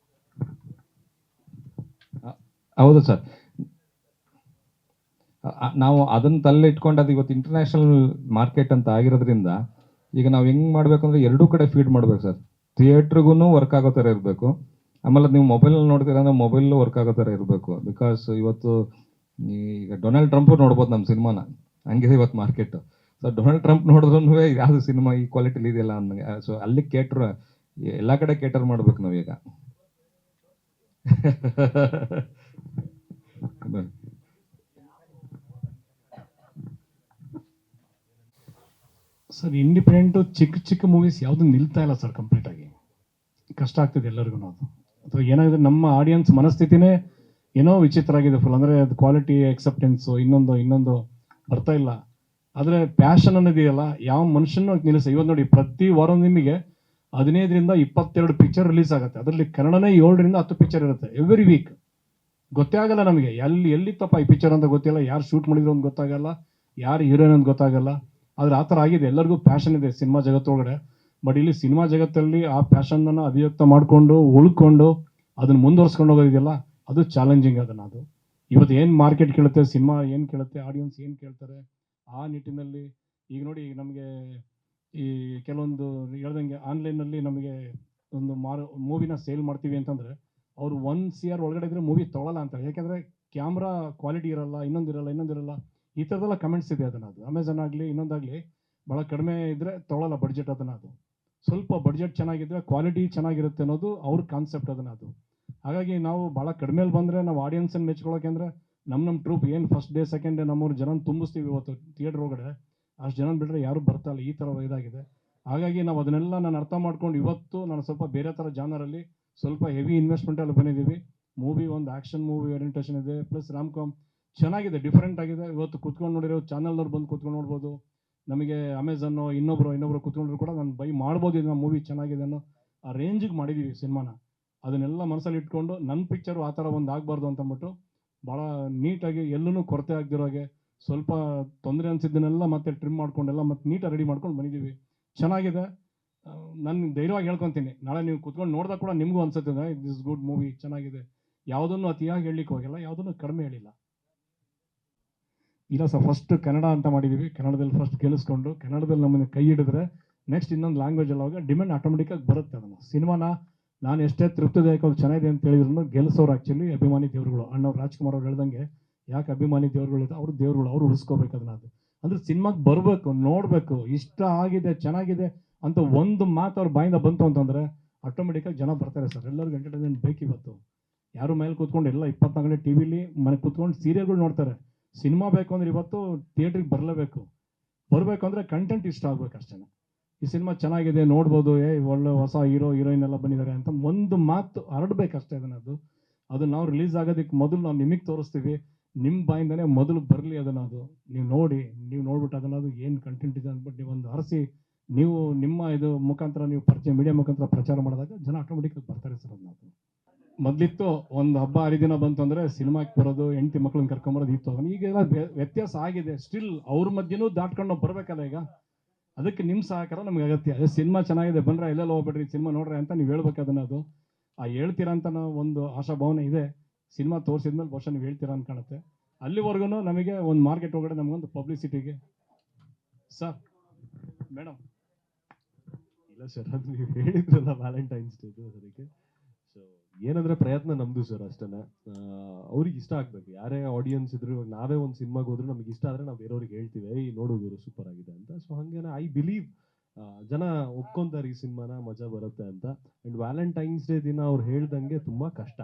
ಹೌದು ಸರ್. ನಾವು ಅದನ್ನು ತಲೆ ಇಟ್ಕೊಂಡು ಅದು ಇವತ್ತು ಇಂಟರ್ನ್ಯಾಷನಲ್ ಮಾರ್ಕೆಟ್ ಅಂತ ಆಗಿರೋದ್ರಿಂದ ಈಗ ನಾವು ಹೆಂಗೆ ಮಾಡಬೇಕು ಅಂದರೆ ಎರಡೂ ಕಡೆ ಫೀಡ್ ಮಾಡ್ಬೇಕು ಸರ್. ಥಿಯೇಟ್ರಿಗೂ ವರ್ಕ್ ಆಗೋ ಥರ ಇರಬೇಕು, ಆಮೇಲೆ ನೀವು ಮೊಬೈಲಲ್ಲಿ ನೋಡ್ತೀರ ಅಂದರೆ ಮೊಬೈಲಲ್ಲೂ ವರ್ಕ್ ಆಗೋ ಥರ ಇರಬೇಕು. ಬಿಕಾಸ್ ಇವತ್ತು ಈಗ ಡೊನಾಲ್ಡ್ ಟ್ರಂಪು ನೋಡ್ಬೋದು ನಮ್ಮ ಸಿನಿಮಾನ, ಹಂಗಿದೆ ಇವತ್ತು ಮಾರ್ಕೆಟು. ಸೊ ಡೊನಾಲ್ಡ್ ಟ್ರಂಪ್ ನೋಡಿದ್ರೂ ಯಾವುದು ಸಿನಿಮಾ ಈ ಕ್ವಾಲಿಟಿಲಿ ಇದೆಯಲ್ಲ ಅನ್ನಂಗೆ. ಸೊ ಅಲ್ಲಿ ಎಲ್ಲ ಕಡೆ ಕೇಟರ್ ಮಾಡ್ಬೇಕು ನಾವೀಗ. ಸರ್ ಇಂಡಿಪೆಂಡೆಂಟು ಚಿಕ್ಕ ಮೂವೀಸ್ ಯಾವುದು ನಿಲ್ತಾ ಇಲ್ಲ ಸರ್, ಕಂಪ್ಲೀಟಾಗಿ ಕಷ್ಟ ಆಗ್ತಿದೆ ಎಲ್ಲರಿಗೂ. ಅದು ಅಥವಾ ಏನಾಗಿದೆ, ನಮ್ಮ ಆಡಿಯನ್ಸ್ ಮನಸ್ಥಿತಿನೇ ಏನೋ ವಿಚಿತ್ರ ಆಗಿದೆ ಫುಲ್. ಅಂದರೆ ಅದು ಕ್ವಾಲಿಟಿ ಎಕ್ಸೆಪ್ಟೆನ್ಸು ಇನ್ನೊಂದು ಬರ್ತಾ ಇಲ್ಲ. ಆದರೆ ಪ್ಯಾಷನ್ ಅನ್ನೋದಿದೆಯಲ್ಲ, ಯಾವ ಮನುಷ್ಯನೂ ನಿಲ್ಲಿಸ. ಇವತ್ತು ನೋಡಿ, ಪ್ರತಿ ವಾರ ನಿಮಗೆ 15-22 ಪಿಕ್ಚರ್ ರಿಲೀಸ್ ಆಗುತ್ತೆ. ಅದರಲ್ಲಿ ಕನ್ನಡನೇ 7-10 ಪಿಕ್ಚರ್ ಇರುತ್ತೆ ಎವ್ರಿ ವೀಕ್. ಗೊತ್ತೇ ಆಗಲ್ಲ ನಮಗೆ ಎಲ್ಲಿತ್ತಪ್ಪ ಈ ಪಿಕ್ಚರ್ ಅಂತ ಗೊತ್ತಿಲ್ಲ, ಯಾರು ಶೂಟ್ ಮಾಡಿದ್ರು ಅಂತ ಗೊತ್ತಾಗಲ್ಲ, ಯಾರು ಹೀರೋಯಿನ್ ಅಂತ ಗೊತ್ತಾಗಲ್ಲ. ಆದರೆ ಆ ಥರ ಆಗಿದೆ. ಎಲ್ಲರಿಗೂ ಪ್ಯಾಷನ್ ಇದೆ ಸಿನಿಮಾ ಜಗತ್ತೊಳಗಡೆ. ಬಟ್ ಇಲ್ಲಿ ಸಿನಿಮಾ ಜಗತ್ತಲ್ಲಿ ಆ ಪ್ಯಾಷನನ್ನು ಅಭಿವ್ಯಕ್ತ ಮಾಡಿಕೊಂಡು ಉಳ್ಕೊಂಡು ಅದನ್ನು ಮುಂದುವರ್ಸ್ಕೊಂಡು ಹೋಗೋದಿದೆಯಲ್ಲ, ಅದು ಚಾಲೆಂಜಿಂಗ್. ಅದು ಇವತ್ತು ಏನು ಮಾರ್ಕೆಟ್ ಕೇಳುತ್ತೆ, ಸಿನಿಮಾ ಏನು ಕೇಳುತ್ತೆ, ಆಡಿಯನ್ಸ್ ಏನು ಕೇಳ್ತಾರೆ, ಆ ನಿಟ್ಟಿನಲ್ಲಿ ಈಗ ನೋಡಿ, ನಮಗೆ ಈ ಕೆಲವೊಂದು ಹೇಳ್ದಂಗೆ ಆನ್ಲೈನಲ್ಲಿ ನಮಗೆ ಒಂದು ಮೂವಿನ ಸೇಲ್ ಮಾಡ್ತೀವಿ ಅಂತಂದರೆ ಅವರು 1 CR ಒಳಗಡೆ ಇದ್ರೆ ಮೂವಿ ತೊಗೊಳಲ್ಲ ಅಂತಾರೆ. ಯಾಕೆಂದರೆ ಕ್ಯಾಮ್ರಾ ಕ್ವಾಲಿಟಿ ಇರಲ್ಲ, ಇನ್ನೊಂದಿರಲ್ಲ ಈ ಥರದೆಲ್ಲ ಕಮೆಂಟ್ಸ್ ಇದೆ. ಅದು ಅಮೆಝಾನ್ ಆಗಲಿ ಇನ್ನೊಂದಾಗಲಿ ಭಾಳ ಕಡಿಮೆ ಇದ್ದರೆ ತೊಗೊಳಲ್ಲ ಬಡ್ಜೆಟ್. ಅದು ಸ್ವಲ್ಪ ಬಡ್ಜೆಟ್ ಚೆನ್ನಾಗಿದ್ದರೆ ಕ್ವಾಲಿಟಿ ಚೆನ್ನಾಗಿರುತ್ತೆ ಅನ್ನೋದು ಅವ್ರ ಕಾನ್ಸೆಪ್ಟ್. ಅದು ಹಾಗಾಗಿ ನಾವು ಭಾಳ ಕಡಿಮೆಯಲ್ಲಿ ಬಂದರೆ ನಾವು ಆಡಿಯನ್ಸನ್ನು ಮೆಚ್ಕೊಳ್ಳೋಕೆ ಅಂದರೆ ನಮ್ಮ ಟ್ರೂಪ್ ಏನು ಫಸ್ಟ್ ಡೇ ಸೆಕೆಂಡ್ ಡೇ ನಮ್ಮೂರು ಜನ ತುಂಬಿಸ್ತೀವಿ ಇವತ್ತು ಥಿಯೇಟ್ರ್ ಒಳಗಡೆ, ಅಷ್ಟು ಜನ ಬಿಟ್ಟರೆ ಯಾರೂ ಬರ್ತಾಯಿಲ್ಲ. ಈ ಥರ ಇದಾಗಿದೆ. ಹಾಗಾಗಿ ನಾವು ಅದನ್ನೆಲ್ಲ ನಾನು ಅರ್ಥ ಮಾಡ್ಕೊಂಡು ಇವತ್ತು ನಾನು ಸ್ವಲ್ಪ ಬೇರೆ ಥರ ಜಾನರಲ್ಲಿ ಸ್ವಲ್ಪ ಹೆವಿ ಇನ್ವೆಸ್ಟ್ಮೆಂಟಲ್ಲಿ ಬಂದಿದ್ದೀವಿ. ಮೂವಿ ಒಂದು ಆ್ಯಕ್ಷನ್ ಮೂವಿ ಓರಿಯೆಂಟೇಷನ್ ಇದೆ, ಪ್ಲಸ್ ರಾಮ್ಕಾಮ್ ಚೆನ್ನಾಗಿದೆ, ಡಿಫ್ರೆಂಟ್ ಆಗಿದೆ. ಇವತ್ತು ಕುತ್ಕೊಂಡು ನೋಡಿರೋ ಚಾನಲ್ನವ್ರು ಬಂದು ಕುತ್ಕೊಂಡು ನೋಡ್ಬೋದು. ನಮಗೆ ಅಮೆಝನ್ನು ಇನ್ನೊಬ್ರು ಕುತ್ಕೊಂಡ್ರು ಕೂಡ ನಾನು ಬೈ ಮಾಡ್ಬೋದು, ಇದನ್ನ ಮೂವಿ ಚೆನ್ನಾಗಿದೆ ಅನ್ನೋ ಆ ರೇಂಜಿಗೆ ಮಾಡಿದ್ದೀವಿ ಸಿನಿಮಾನ. ಅದನ್ನೆಲ್ಲ ಮನಸ್ಸಲ್ಲಿ ಇಟ್ಕೊಂಡು ನನ್ನ ಪಿಕ್ಚರು ಆ ಥರ ಒಂದು ಆಗಬಾರ್ದು ಅಂತಂದ್ಬಿಟ್ಟು ಭಾಳ ನೀಟಾಗಿ ಎಲ್ಲೂ ಕೊರತೆ ಆಗದಿರೋ ಹಾಗೆ ಸ್ವಲ್ಪ ತೊಂದರೆ ಅನಿಸಿದ್ದನ್ನೆಲ್ಲ ಮತ್ತೆ ಟ್ರಿಮ್ ಮಾಡ್ಕೊಂಡೆಲ್ಲ ಮತ್ತೆ ನೀಟಾಗಿ ರೆಡಿ ಮಾಡ್ಕೊಂಡು ಬಂದಿದ್ದೀವಿ. ಚೆನ್ನಾಗಿದೆ. ನಾನು ಧೈರ್ಯವಾಗಿ ಹೇಳ್ಕೊತೀನಿ, ನಾಳೆ ನೀವು ಕುತ್ಕೊಂಡು ನೋಡಿದಾಗ ಕೂಡ ನಿಮಗೂ ಅನ್ಸುತ್ತೆ ದಿಸ್ ಗುಡ್ ಮೂವಿ, ಚೆನ್ನಾಗಿದೆ. ಯಾವುದನ್ನು ಅತಿಯಾಗಿ ಹೇಳಲಿಕ್ಕೆ ಹೋಗಿಲ್ಲ, ಯಾವುದನ್ನು ಕಡಿಮೆ ಹೇಳಿಲ್ಲ. ಇಲ್ಲ ಸರ್, ಫಸ್ಟ್ ಕನ್ನಡ ಅಂತ ಮಾಡಿದ್ದೀವಿ. ಕನ್ನಡದಲ್ಲಿ ಫಸ್ಟ್ ಗೆಲ್ಲಿಸ್ಕೊಂಡು ಕನ್ನಡದಲ್ಲಿ ನಮ್ಮನ್ನು ಕೈ ಹಿಡಿದ್ರೆ ನೆಕ್ಸ್ಟ್ ಇನ್ನೊಂದು ಲ್ಯಾಂಗ್ವೇಜಲ್ಲಿ ಅವಾಗ ಡಿಮ್ಯಾಂಡ್ ಆಟೋಮೆಟಿಕ್ಕಾಗಿ ಬರುತ್ತೆ. ಅದನ್ನು ಸಿನಿಮಾನ ನಾನು ಎಷ್ಟೇ ತೃಪ್ತಿದಾಯಕವಾಗಿ ಚೆನ್ನಾಗಿದೆ ಅಂತ ಹೇಳಿದ್ರು ಗೆಲ್ಲಿಸೋರು ಆ್ಯಕ್ಚುಲಿ ಅಭಿಮಾನಿ ದೇವರುಗಳು. ಅಣ್ಣವ್ರು ರಾಜ್ಕುಮಾರ್ ಅವ್ರು ಹೇಳ್ದಂಗೆ, ಯಾಕೆ ಅಭಿಮಾನಿ ದೇವರುಗಳು ಇದೆ, ಅವ್ರು ದೇವರುಗಳು, ಅವ್ರು ಉಳಿಸ್ಕೋಬೇಕು ಅದನ್ನ. ಅದು ಅಂದರೆ ಸಿನಿಮಾಗೆ ಬರಬೇಕು, ನೋಡಬೇಕು, ಇಷ್ಟ ಆಗಿದೆ, ಚೆನ್ನಾಗಿದೆ ಅಂತ ಒಂದು ಮಾತು ಅವ್ರ ಬಾಯಿಂದ ಬಂತು ಅಂತಂದರೆ ಆಟೋಮೆಟಿಕ್ಕಾಗಿ ಜನ ಬರ್ತಾರೆ ಸರ್. ಎಲ್ಲರಿಗೂ ಎಂಟರ್ಟೈನ್ಮೆಂಟ್ ಬೇಕು. ಇವತ್ತು ಯಾರು ಮೇಲೆ ಕೂತ್ಕೊಂಡು ಎಲ್ಲ 24 ಗಂಟೆ ಟಿ ವಿಲಿ ಮನೆ ಕೂತ್ಕೊಂಡು ಸೀರಿಯಲ್ಗಳು ನೋಡ್ತಾರೆ. ಸಿನಿಮಾ ಬೇಕು ಅಂದರೆ ಇವತ್ತು ಥಿಯೇಟ್ರಿಗೆ ಬರಲೇಬೇಕು ಅಂದರೆ ಕಂಟೆಂಟ್ ಇಷ್ಟ ಆಗ್ಬೇಕು ಅಷ್ಟೇ. ಈ ಸಿನಿಮಾ ಚೆನ್ನಾಗಿದೆ, ನೋಡ್ಬೋದು, ಒಳ್ಳೆ ಹೊಸ ಹೀರೋಯಿನ್ ಎಲ್ಲ ಬಂದಿದ್ದಾರೆ ಅಂತ ಒಂದು ಮಾತು ಹರಡ್ಬೇಕಷ್ಟೇ. ಅದು ನಾವು ರಿಲೀಸ್ ಆಗೋದಕ್ಕೆ ಮೊದಲು ನಾವು ನಿಮಗೆ ತೋರಿಸ್ತೀವಿ, ನಿಮ್ಮ ಬಾಯಿಂದನೇ ಮೊದಲು ಬರಲಿ ಅದನ್ನು. ಅದು ನೀವು ನೋಡ್ಬಿಟ್ಟು ಅದನ್ನು ಏನು ಕಂಟೆಂಟ್ ಇದೆ ಅಂದ್ಬಿಟ್ಟು ನೀವೊಂದು ಹರಿಸಿ ನೀವು ನಿಮ್ಮ ಇದು ಮುಖಾಂತರ ನೀವು ಮೀಡಿಯಾ ಮುಖಾಂತರ ಪ್ರಚಾರ ಮಾಡಿದಾಗ ಜನ ಆಟೋಮೆಟಿಕ್ಕಾಗಿ ಬರ್ತಾರೆ ಸರ್. ಅದನ್ನ ಮೊದಲಿತ್ತು ಒಂದು ಹಬ್ಬ ಹರಿದಿನ ಬಂತು ಅಂದರೆ ಸಿನಿಮಾಕ್ಕೆ ಬರೋದು, ಹೆಂಡತಿ ಮಕ್ಕಳನ್ನ ಕರ್ಕೊಂಬರೋದು ಇತ್ತು. ಅದನ್ನು ಈಗೆಲ್ಲ ವ್ಯತ್ಯಾಸ ಆಗಿದೆ. ಸ್ಟಿಲ್ ಅವ್ರ ಮಧ್ಯೆನೂ ದಾಟ್ಕೊಂಡು ನಾವು ಬರಬೇಕಲ್ಲ ಈಗ. ಅದಕ್ಕೆ ನಿಮ್ಮ ಸಹಕಾರ ನಮ್ಗೆ ಅಗತ್ಯ. ಅದೇ ಸಿನಿಮಾ ಚೆನ್ನಾಗಿದೆ ಬಂದರೆ ಎಲ್ಲೆಲ್ಲ ಹೋಗ್ಬೇಡ್ರಿ, ಸಿನಿಮಾ ನೋಡ್ರಿ ಅಂತ ನೀವು ಹೇಳ್ಬೇಕು. ಅದು ಹೇಳ್ತೀರಾ ಅಂತ ನಾವು ಒಂದು ಆಶಾಭಾವನೆ ಇದೆ. ಸಿನಿಮಾ ತೋರಿಸಿದ್ಮೇಲೆ ಬಹುಶಃ ನೀವು ಹೇಳ್ತೀರಾ ಅಂತ ಕಾಣುತ್ತೆ. ಅಲ್ಲಿವರೆಗೂ ನಮಗೆ ಒಂದು ಮಾರ್ಕೆಟ್ ಒಳಗಡೆ ನಮಗೊಂದು ಪಬ್ಲಿಸಿಟಿಗೆ ಸರ್ ಮೇಡಮ್ ಇಲ್ಲ ಸರ್, ಅದು ನೀವು ಹೇಳಿದ್ರಲ್ಲ ವ್ಯಾಲೆಂಟೈನ್ಸ್ ಡೇದು ಅದಕ್ಕೆ. ಸೊ ಏನಂದ್ರೆ ಪ್ರಯತ್ನ ನಮ್ದು ಸರ್ ಅಷ್ಟೇ. ಅವ್ರಿಗೆ ಇಷ್ಟ ಆಗ್ಬೇಕು, ಯಾರೇ ಆಡಿಯನ್ಸ್ ಇದ್ರು. ಇವಾಗ ನಾವೇ ಒಂದು ಸಿನಿಮಾಗೆ ಹೋದ್ರು ನಮಗೆ ಇಷ್ಟ ಆದ್ರೆ ನಾವು ಬೇರೆಯವ್ರಿಗೆ ಹೇಳ್ತೀವಿ, ಈ ನೋಡೋದು ಸೂಪರ್ ಆಗಿದೆ ಅಂತ. ಸೊ ಹಂಗೇನೆ ಐ ಬಿಲೀವ್ ಜನ ಒಪ್ಕೊಂತಾರೆ ಈ ಸಿನಿಮಾನ, ಮಜಾ ಬರುತ್ತೆ ಅಂತ. ಅಂಡ್ ವ್ಯಾಲೆಂಟೈನ್ಸ್ ಡೇ ದಿನ ಅವ್ರು ಹೇಳ್ದಂಗೆ ತುಂಬಾ ಕಷ್ಟ,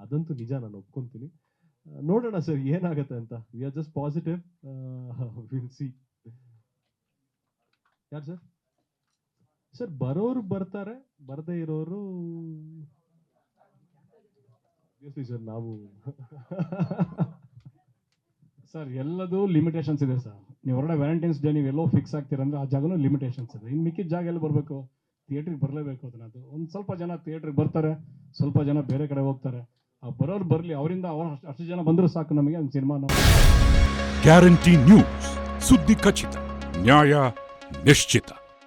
ಅದಂತೂ ನಿಜ, ನಾನು ಒಪ್ಕೊಂತೀನಿ. ನೋಡೋಣ ಸರ್ ಏನಾಗತ್ತೆ ಅಂತ. We are just positive, will see. ಯಾರು ಸರ್? ಸರ್ ಬರೋರು ಬರ್ತಾರೆ, ಬರದೇ ಇರೋರು ಸರ್ ನಾವು ಸರ್ ಎಲ್ಲದೂ ಲಿಮಿಟೇಷನ್ಸ್ ಇದೆ ಸರ್. ನೀವು ಹೊರಗಡೆ ವ್ಯಾಲೆಂಟೈನ್ಸ್ ಡೇ ನೀವೆಲ್ಲೋ ಫಿಕ್ಸ್ ಆಗ್ತೀರಂದ್ರೆ ಆ ಜಾಗನೂ ಲಿಮಿಟೇಷನ್ಸ್ ಇದೆ. ಇನ್ನು ಮಿಕ್ಕಿದ ಜಾಗ ಎಲ್ಲಿ ಬರಬೇಕು? ಥಿಯೇಟ್ರಿಗೆ ಬರಲೇಬೇಕು. ಅದನ್ನದು ಒಂದು ಸ್ವಲ್ಪ ಜನ ಥಿಯೇಟ್ರಿಗೆ ಬರ್ತಾರೆ, ಸ್ವಲ್ಪ ಜನ ಬೇರೆ ಕಡೆ ಹೋಗ್ತಾರೆ. ಆ ಬರೋರು ಬರಲಿ, ಅವರಿಂದ ಅಷ್ಟು ಜನ ಬಂದರೂ ಸಾಕು ನಮಗೆ ಒಂದು ಸಿನಿಮಾ. ಗ್ಯಾರಂಟಿ ನ್ಯೂಸ್, ಸುದ್ದಿ ಖಚಿತ, ನ್ಯಾಯ ನಿಶ್ಚಿತ.